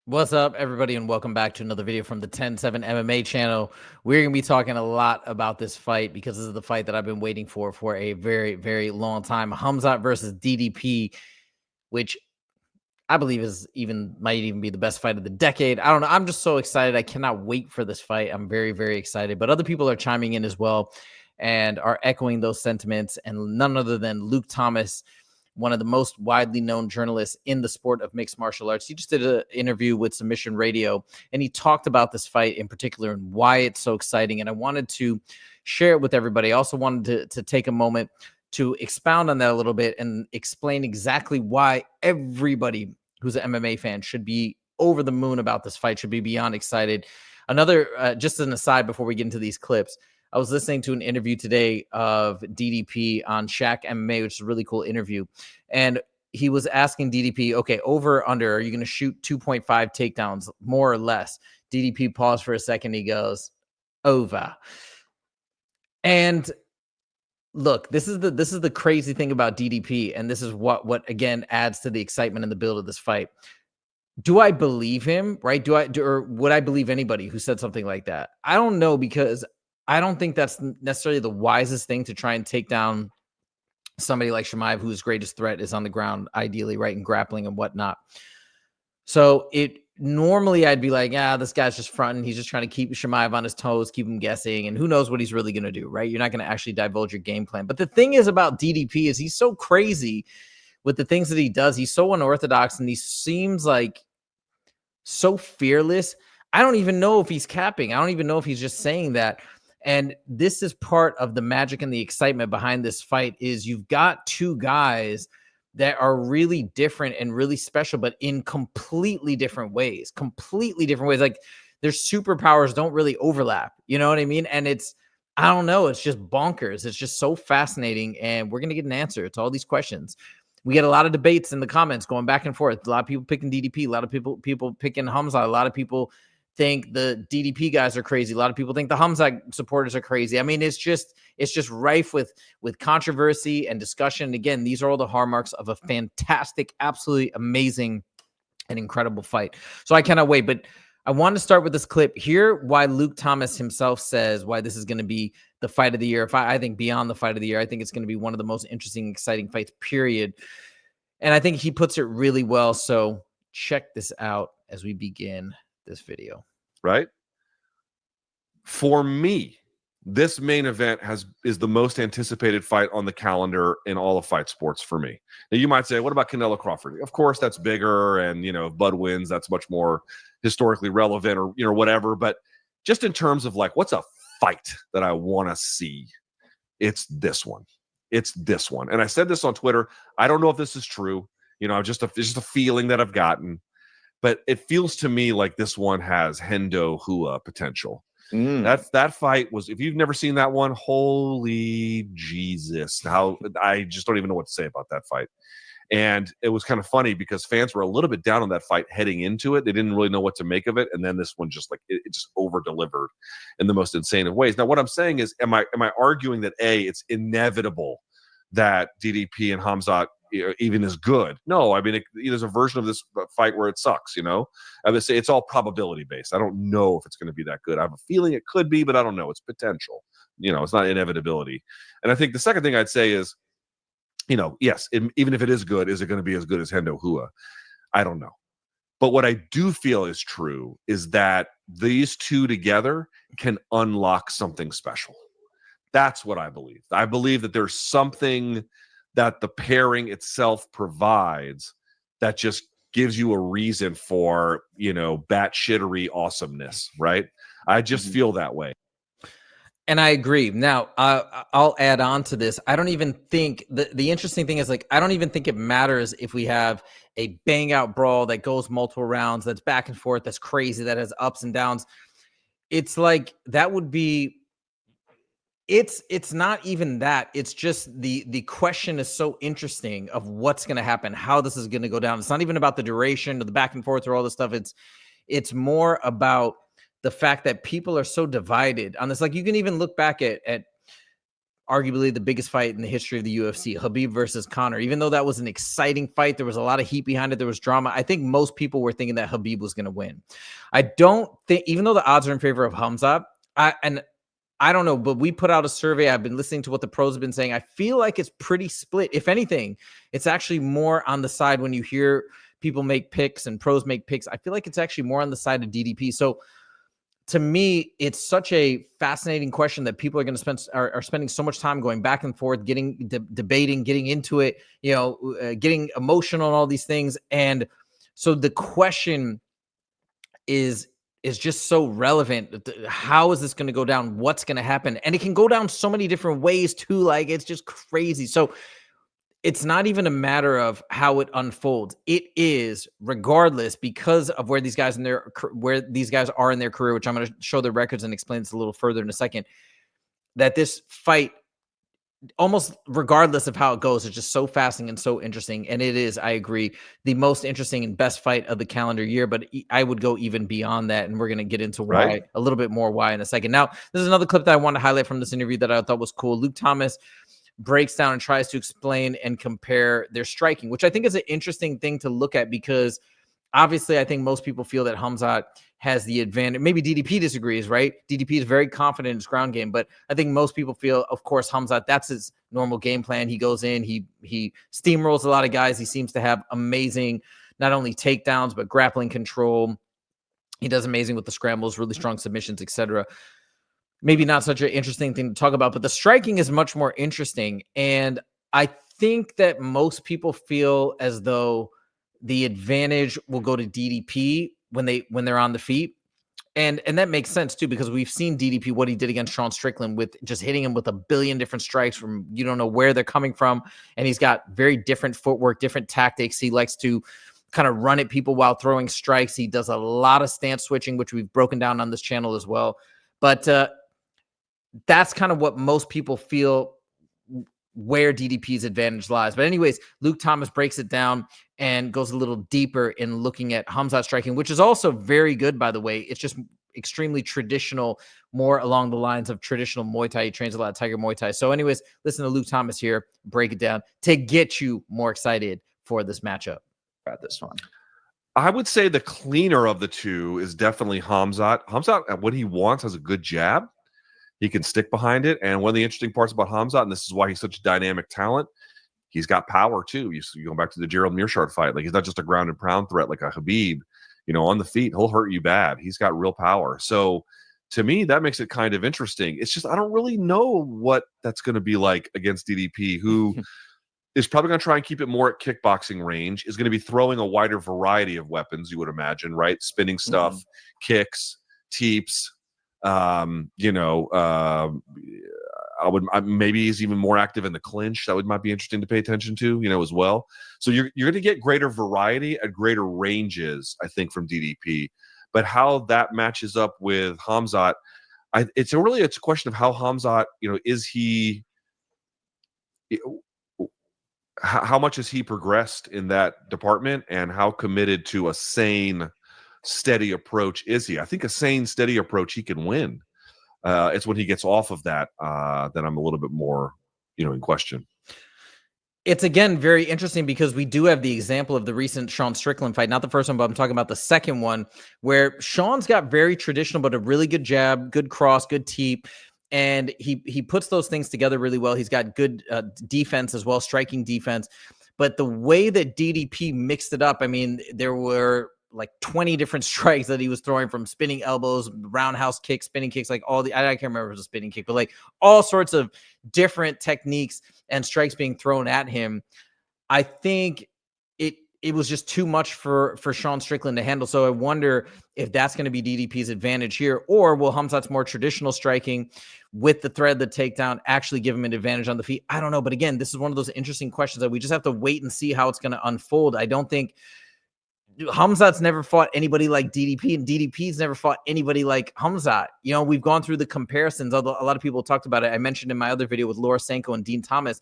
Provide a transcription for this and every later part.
What's up, everybody, and welcome back to another video from the 10-7 MMA channel. We're going to be talking a lot about this fight because this is the fight that I've been waiting for a very, very long time. Khamzat versus DDP, which I believe might even be the best fight of the decade. I don't know. I'm just so excited. I cannot wait for this fight. I'm very, very excited. But other people are chiming in as well and are echoing those sentiments. And none other than Luke Thomas, one of the most widely known journalists in the sport of mixed martial arts. He just did an interview with Submission Radio, and he talked about this fight in particular and why it's so exciting. And I wanted to share it with everybody. I also wanted to take a moment to expound on that a little bit and explain exactly why everybody who's an MMA fan should be over the moon about this fight, should be beyond excited. Another, just an aside before we get into these clips, I was listening to an interview today of DDP on Shaq MMA, which is a really cool interview. And he was asking DDP, okay, over or under, are you going to shoot 2.5 takedowns, more or less? DDP paused for a second. He goes, over. And look, this is the crazy thing about DDP, and this is what again adds to the excitement and the build of this fight. Do I believe him, right? Or would I believe anybody who said something like that? I don't know, because I don't think that's necessarily the wisest thing to try and take down somebody like Chimaev, whose greatest threat is on the ground, ideally, right, and grappling and whatnot. So normally I'd be like, this guy's just fronting. He's just trying to keep Chimaev on his toes, keep him guessing, and who knows what he's really going to do, right? You're not going to actually divulge your game plan. But the thing is about DDP is he's so crazy with the things that he does. He's so unorthodox, and he seems like so fearless. I don't even know if he's capping. I don't even know if he's just saying that. And this is part of the magic and the excitement behind this fight is you've got two guys that are really different and really special, but in completely different ways. Like their superpowers don't really overlap. You know what I mean? And I don't know. It's just bonkers. It's just so fascinating. And we're going to get an answer to all these questions. We get a lot of debates in the comments going back and forth. A lot of people picking DDP, a lot of people picking Khamzat, a lot of people think the DDP guys are crazy. A lot of people think the Khamzat supporters are crazy. I mean, it's just rife with controversy and discussion. And again, these are all the hallmarks of a fantastic, absolutely amazing and incredible fight. So I cannot wait. But I want to start with this clip here, why Luke Thomas himself says why this is going to be the fight of the year. I think beyond the fight of the year, I think it's going to be one of the most interesting, exciting fights, period. And I think he puts it really well. So check this out as we begin this video. Right? For me, this main event is the most anticipated fight on the calendar in all of fight sports for me. Now you might say, what about Canelo Crawford? Of course, that's bigger, and if Bud wins, that's much more historically relevant, or whatever. But just in terms of like, what's a fight that I want to see? It's this one. And I said this on Twitter. I don't know if this is true. It's just a feeling that I've gotten. But it feels to me like this one has Hendo Hua potential. That fight was, if you've never seen that one, holy Jesus. How I just don't even know what to say about that fight. And it was kind of funny because fans were a little bit down on that fight heading into it. They didn't really know what to make of it. And then this one just it just over-delivered in the most insane of ways. Now, what I'm saying is, am I arguing that it's inevitable that DDP and Khamzat even is good? No, I mean, there's a version of this fight where it sucks, I would say it's all probability based. I don't know if it's going to be that good. I have a feeling it could be, but I don't know. It's potential. It's not inevitability. And I think the second thing I'd say is, yes, even if it is good, is it going to be as good as Hendo Hua? I don't know. But what I do feel is true is that these two together can unlock something special. That's what I believe. I believe that there's something that the pairing itself provides that just gives you a reason for, batshittery awesomeness, right? I just feel that way. And I agree. Now, I'll add on to this. I don't even think the interesting thing is, like, I don't even think it matters if we have a bang out brawl that goes multiple rounds, that's back and forth, that's crazy, that has ups and downs. It's like that would be. It's not even that. It's just the question is so interesting of what's going to happen, how this is going to go down. It's not even about the duration or the back and forth or all this stuff. It's more about the fact that people are so divided on this. Like, you can even look back at arguably the biggest fight in the history of the UFC, Khabib versus Conor. Even though that was an exciting fight, there was a lot of heat behind it. There was drama. I think most people were thinking that Khabib was going to win. I don't think, even though the odds are in favor of Khamzat, I don't know, but we put out a survey. I've been listening to what the pros have been saying. I feel like it's pretty split. If anything, it's actually more on the side when you hear people make picks and pros make picks. I feel like it's actually more on the side of DDP. So to me, it's such a fascinating question that people are going to are spending so much time going back and forth, debating, getting into it, getting emotional and all these things. And so the question is just so relevant. How is this going to go down? What's going to happen? And it can go down so many different ways too. Like, it's just crazy. So it's not even a matter of how it unfolds. It is, regardless, because of where these guys are in their career, which I'm going to show the records and explain this a little further in a second, that this fight, almost regardless of how it goes, is just so fascinating and so interesting. And it is, I agree, the most interesting and best fight of the calendar year. But I would go even beyond that, and we're going to get into why, a little bit more why in a second. Now, this is another clip that I want to highlight from this interview that I thought was cool. Luke Thomas breaks down and tries to explain and compare their striking, which I think is an interesting thing to look at, because obviously I think most people feel that Khamzat has the advantage. Maybe DDP disagrees, right? DDP is very confident in his ground game, but I think most people feel, of course, Khamzat, that's his normal game plan. He goes in, he steamrolls a lot of guys. He seems to have amazing, not only takedowns, but grappling control. He does amazing with the scrambles, really strong submissions, etc. Maybe not such an interesting thing to talk about, but the striking is much more interesting. And I think that most people feel as though the advantage will go to DDP when they're on the feet. And that makes sense too, because we've seen DDP, what he did against Sean Strickland, with just hitting him with a billion different strikes from, you don't know where they're coming from. And he's got very different footwork, different tactics. He likes to kind of run at people while throwing strikes. He does a lot of stance switching, which we've broken down on this channel as well. But that's kind of what most people feel where DDP's advantage lies. But anyways, Luke Thomas breaks it down and goes a little deeper in looking at Khamzat striking, which is also very good, by the way. It's just extremely traditional, more along the lines of traditional Muay Thai. He trains a lot of Tiger Muay Thai. So anyways, listen to Luke Thomas here, break it down to get you more excited for this matchup. About this one, I would say the cleaner of the two is definitely Khamzat. Khamzat, at what he wants, has a good jab. He can stick behind it. And one of the interesting parts about Khamzat, and this is why he's such a dynamic talent, he's got power too. You go back to the Gerald Meerschaert fight. Like, he's not just a ground and pound threat like a Khabib. On the feet, he'll hurt you bad. He's got real power. So to me, that makes it kind of interesting. It's just, I don't really know what that's going to be like against DDP, who is probably going to try and keep it more at kickboxing range, is going to be throwing a wider variety of weapons, you would imagine, right? Spinning stuff, kicks, teeps. I would maybe he's even more active in the clinch. That might be interesting to pay attention to, as well. So you're going to get greater variety at greater ranges, I think, from DDP. But how that matches up with Khamzat, it's a question of how Khamzat, is he, how much has he progressed in that department, and how committed to a sane, steady approach is he? I think a sane, steady approach, he can win. It's when he gets off of that that I'm a little bit more, in question. It's, again, very interesting because we do have the example of the recent Sean Strickland fight, not the first one, but I'm talking about the second one, where Sean's got very traditional, but a really good jab, good cross, good teep. And he puts those things together really well. He's got good defense as well, striking defense. But the way that DDP mixed it up, I mean, there were like 20 different strikes that he was throwing, from spinning elbows, roundhouse kicks, spinning kicks, like I can't remember if it was a spinning kick, but like all sorts of different techniques and strikes being thrown at him. I think it was just too much for Sean Strickland to handle. So I wonder if that's going to be DDP's advantage here, or will Khamzat's more traditional striking with the thread, the takedown, actually give him an advantage on the feet? I don't know. But again, this is one of those interesting questions that we just have to wait and see how it's going to unfold. I don't think Khamzat's never fought anybody like DDP, and DDP's never fought anybody like Khamzat. We've gone through the comparisons, although a lot of people talked about it. I mentioned in my other video with Laura Sanko and Dean Thomas,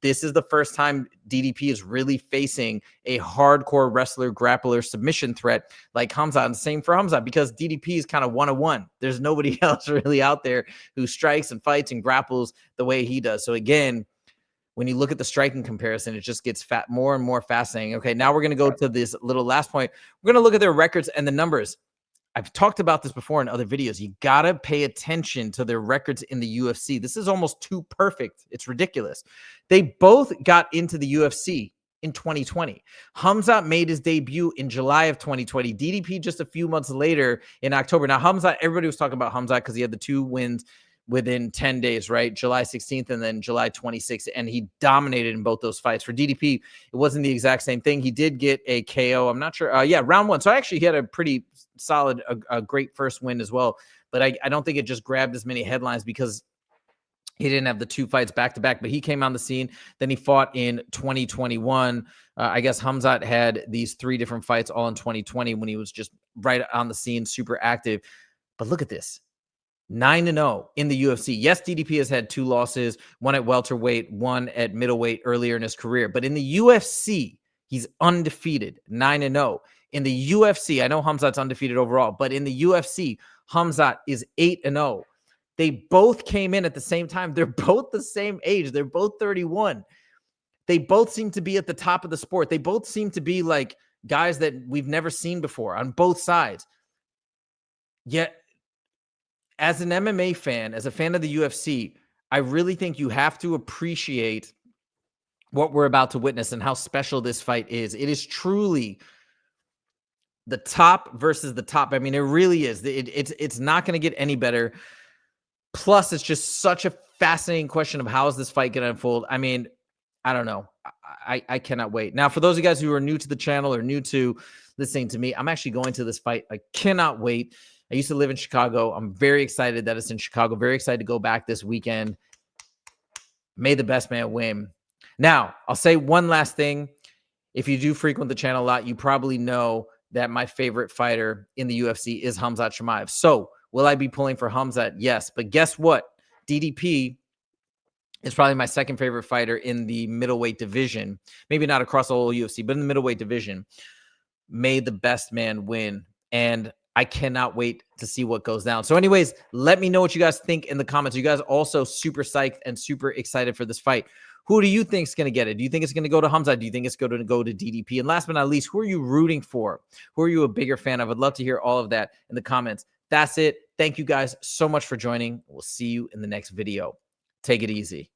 this is the first time DDP is really facing a hardcore wrestler, grappler, submission threat like Khamzat. And same for Khamzat, because DDP is kind of one-on-one. There's nobody else really out there who strikes and fights and grapples the way he does. So again, when you look at the striking comparison, it just gets more and more fascinating. Okay, now we're going to go to this little last point. We're going to look at their records and the numbers. I've talked about this before in other videos. You got to pay attention to their records in the UFC. This is almost too perfect. It's ridiculous. They both got into the UFC in 2020. Khamzat made his debut in July of 2020. DDP just a few months later in October. Now, Khamzat, everybody was talking about Khamzat because he had the 2 wins within 10 days, right? July 16th and then July 26th. And he dominated in both those fights. For DDP, it wasn't the exact same thing. He did get a KO. I'm not sure. Yeah, round 1. So actually he had a pretty solid, a great first win as well. But I don't think it just grabbed as many headlines because he didn't have the 2 fights back to back, but he came on the scene. Then he fought in 2021. I guess Khamzat had these 3 different fights all in 2020 when he was just right on the scene, super active. But look at this. 9-0 in the UFC. Yes, DDP has had 2 losses, 1 at welterweight, 1 at middleweight earlier in his career. But in the UFC, he's undefeated, 9-0. In the UFC, I know Khamzat's undefeated overall, but in the UFC, Khamzat is 8-0. They both came in at the same time. They're both the same age. They're both 31. They both seem to be at the top of the sport. They both seem to be like guys that we've never seen before on both sides. Yet, as an MMA fan, as a fan of the UFC, I really think you have to appreciate what we're about to witness and how special this fight is. It is truly the top versus the top. I mean, it really is. It's not going to get any better. Plus, it's just such a fascinating question of how is this fight going to unfold. I mean, I don't know. I cannot wait. Now, for those of you guys who are new to the channel or new to listening to me, I'm actually going to this fight. I cannot wait. I used to live in Chicago. I'm very excited that it's in Chicago. Very excited to go back this weekend. May the best man win. Now, I'll say one last thing. If you do frequent the channel a lot, you probably know that my favorite fighter in the UFC is Khamzat Chimaev. So, will I be pulling for Khamzat? Yes. But guess what? DDP is probably my second favorite fighter in the middleweight division. Maybe not across the whole UFC, but in the middleweight division. May the best man win. And I cannot wait to see what goes down. So anyways, let me know what you guys think in the comments. Are you guys also super psyched and super excited for this fight? Who do you think is going to get it? Do you think it's going to go to Khamzat? Do you think it's going to go to DDP? And last but not least, who are you rooting for? Who are you a bigger fan of? I'd love to hear all of that in the comments. That's it. Thank you guys so much for joining. We'll see you in the next video. Take it easy.